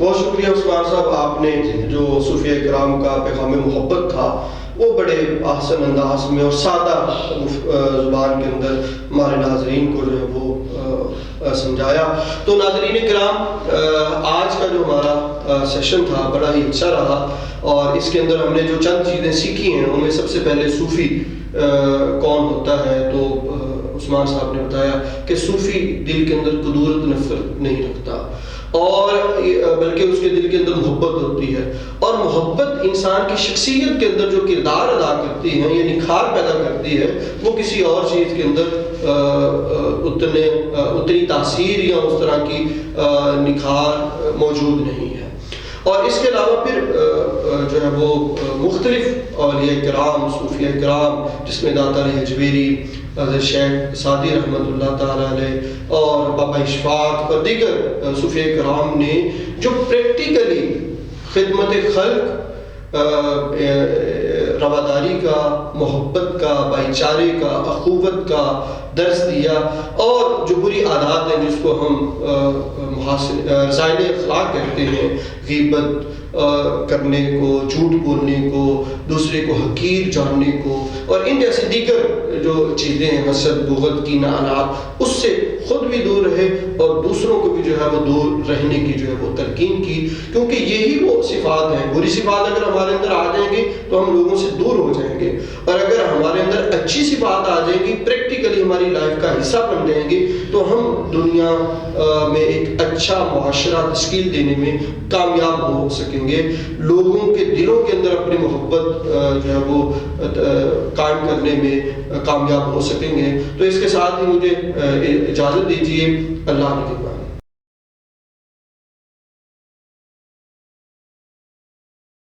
بہت شکریہ عثمان صاحب، آپ نے جو صوفیہ کرام کا پیغام محبت تھا وہ بڑے احسن انداز میں اور سادہ زبان کے اندر ہمارے ناظرین کو جو ہے وہ سمجھایا. تو ناظرین کرام، آج کا جو ہمارا سیشن تھا بڑا ہی اچھا رہا، اور اس کے اندر ہم نے جو چند چیزیں سیکھی ہیں ان میں سب سے پہلے صوفی کون ہوتا ہے. تو عثمان صاحب نے بتایا کہ صوفی دل کے اندر قدورت نفرت نہیں رکھتا، اور بلکہ اس کے دل کے اندر محبت ہوتی ہے، اور محبت انسان کی شخصیت کے اندر جو کردار ادا کرتی ہے یا نکھار پیدا کرتی ہے وہ کسی اور چیز کے اندر اتنی تاثیر یا اس طرح کی نکھار موجود نہیں ہے. اور اس کے علاوہ پھر جو ہے وہ مختلف اولیاء کرام، صوفیہ کرام، جس میں داتا علی حجویری، حضرت شیخ سعدی رحمۃ اللہ تعالیٰ علیہ، اور بابا اشفاق اور دیگر صوفیہ کرام نے جو پریکٹیکلی خدمت خلق، رواداری کا، محبت کا، بھائی چارے کا، اخوت کا درس دیا، اور جو بری عادات ہیں جس کو ہم رسائل اخلاق کہتے ہیں، غیبت کرنے کو، جھوٹ بولنے کو، دوسرے کو حقیر جاننے کو، اور ان جیسی دیگر جو چیزیں ہیں، حسد، بغض، کینہ، اناد، اس سے خود بھی دور رہے اور دوسروں کو بھی جو ہے وہ دور رہنے کی جو ہے وہ تلقین کی، کیونکہ یہی وہ صفات ہیں. بری صفات اگر ہمارے اندر آ جائیں گی تو ہم لوگوں سے دور ہو جائیں گے، اور اگر ہمارے اندر اچھی صفات آ جائیں گی، پریکٹیکلی ہماری لائف کا حصہ بن جائیں گے، تو ہم دنیا میں ایک اچھا معاشرہ تشکیل دینے میں کامیاب ہو سکیں گے، لوگوں کے دلوں کے اندر اپنی محبت جو ہے وہ قائم کرنے میں کامیاب ہو سکیں گے. تو اس کے ساتھ ہی مجھے اجازت دیجیے. اللہ حافظ.